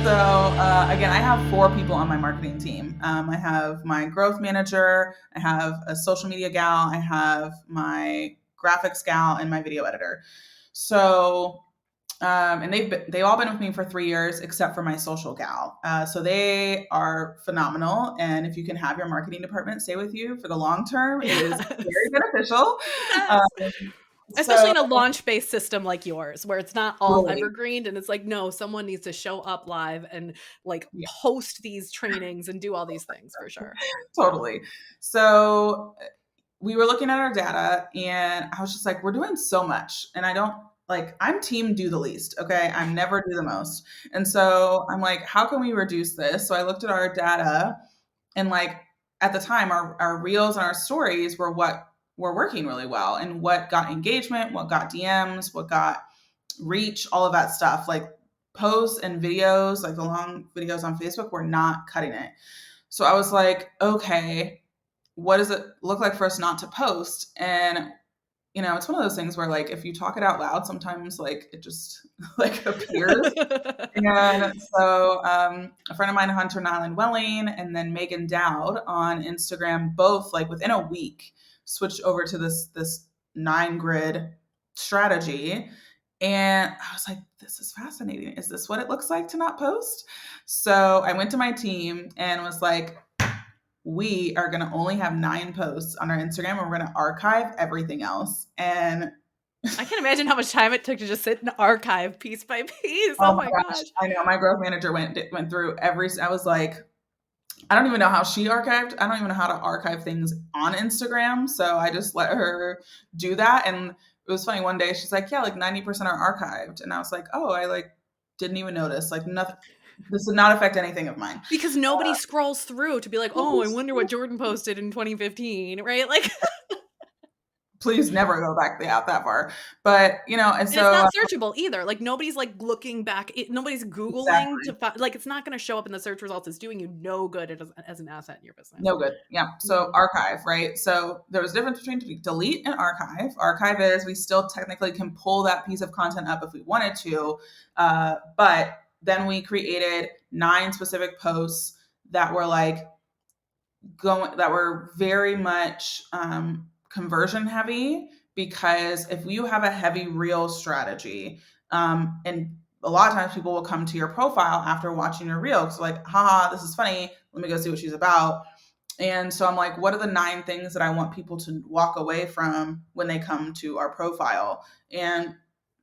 So again, I have 4 people on my marketing team. I have my growth manager, I have a social media gal, I have my graphics gal, and my video editor. So and they've all been with me for 3 years, except for my social gal. So they are phenomenal, and if you can have your marketing department stay with you for the long term, it is very Yes. beneficial. Yes. Especially So in a launch-based system like yours, where it's not all totally, evergreen and it's like, no, someone needs to show up live and like yeah, host these trainings and do all these things for sure. totally. So we were looking at our data, and I was just like, we're doing so much, and I don't like. I'm team do the least. Okay, I'm never do the most, and so I'm like, how can we reduce this? So I looked at our data, and like at the time, our reels and our stories were what were working really well, and what got engagement, what got DMs, what got reach, all of that stuff. Like posts and videos, like the long videos on Facebook, were not cutting it. So I was like, okay, what does it look like for us not to post? And it's one of those things where like if you talk it out loud, sometimes like it just like appears. And so a friend of mine, Hunter Nyland Welling, and then Megan Dowd on Instagram, both like within a week switched over to this 9 grid strategy. And I was like, this is fascinating. Is this what it looks like to not post? So I went to my team and was like, we are going to only have 9 posts on our Instagram, and we're going to archive everything else. And I can't imagine how much time it took to just sit and archive piece by piece. oh Oh my my gosh, gosh. I know my growth manager went through every. I was like, I don't even know how she archived. I don't even know how to archive things on Instagram. So I just let her do that. And it was funny. One day she's like, yeah, like 90% are archived. And I was like, oh, I like didn't even notice. Like nothing. This did not affect anything of mine. Because nobody scrolls through to be like, oh, I wonder what Jordan posted in 2015, right? Like, Please never go back out that far. But and and it's so not searchable either. Like nobody's like looking back. Nobody's Googling to exactly. find, like, it's not going to show up in the search results. It's doing you no good as an asset in your business. No good. Yeah. So Mhm. archive, right? So there was a difference between delete and archive. Archive is we still technically can pull that piece of content up if we wanted to, but then we created 9 specific posts that were like that were very much conversion heavy, because if you have a heavy reel strategy, and a lot of times people will come to your profile after watching your reel because like, haha, this is funny, let me go see what she's about. And so I'm like, what are the 9 things that I want people to walk away from when they come to our profile? And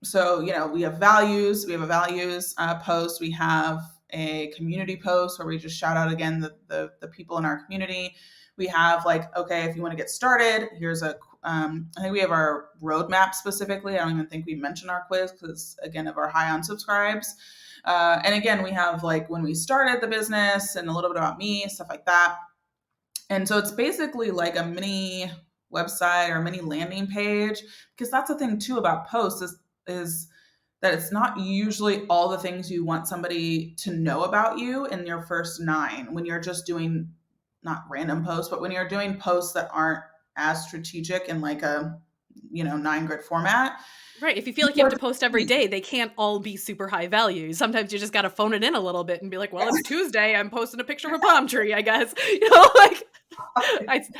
so, we have values. We have a values post. We have a community post where we just shout out again the people in our community. We have like, okay, if you want to get started, here's I think we have our roadmap specifically. I don't even think we mentioned our quiz because, again, of our high on subscribes. And again, we have like when we started the business and a little bit about me, stuff like that. And so it's basically like a mini website or a mini landing page, because that's the thing too about posts is that it's not usually all the things you want somebody to know about you in your first 9 when you're just doing not random posts, but when you're doing posts that aren't as strategic in like a 9 grid format. Right. If you feel like you People have are to post every day, they can't all be super high value. Sometimes you just got to phone it in a little bit and be like, well, it's Tuesday. I'm posting a picture of a palm tree, I guess. Like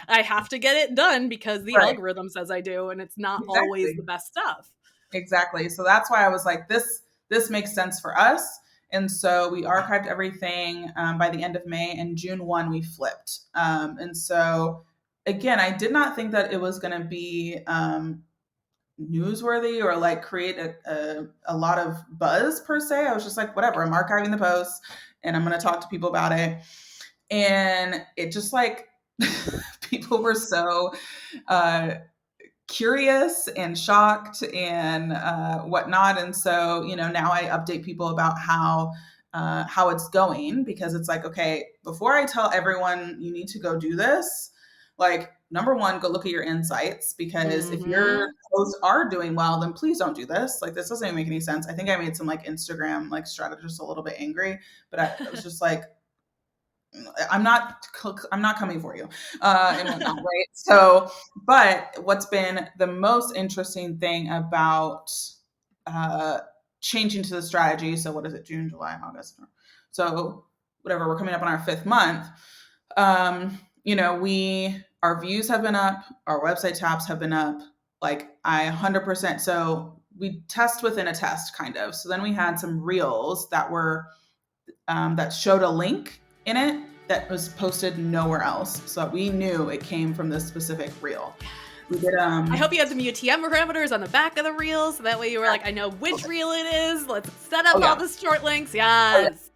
I have to get it done because the right, algorithm says I do, and it's not always the exactly. best stuff. Exactly. So that's why I was like, this makes sense for us. And so we archived everything by the end of May, and June 1 we flipped. And so again, I did not think that it was going to be newsworthy or like create a lot of buzz per se. I was just like, whatever, I'm archiving the posts and I'm going to talk to people about it. And it just like, people were so uh, curious and shocked and whatnot. And so, now I update people about how it's going, because it's like, okay, before I tell everyone you need to go do this, like number one, go look at your insights, because if your Hmm. posts are doing well, then please don't do this. Like this doesn't even make any sense. I think I made some like Instagram like strategists a little bit angry, but I was just like, I'm not coming for you, and whatnot, right? So, but what's been the most interesting thing about uh, changing to the strategy? So, what is it? June, July, August, So whatever, we're coming up on our 5th month. You know, our views have been up, our website taps have been up. Like I 100%. So we test within a test, kind of. So then we had some reels that were that showed a link in it that was posted nowhere else. So we knew it came from this specific reel. We did. I hope you had some UTM parameters on the back of the reels, so that way you were like, I know which reel it is. Let's set up all the short links. Yes.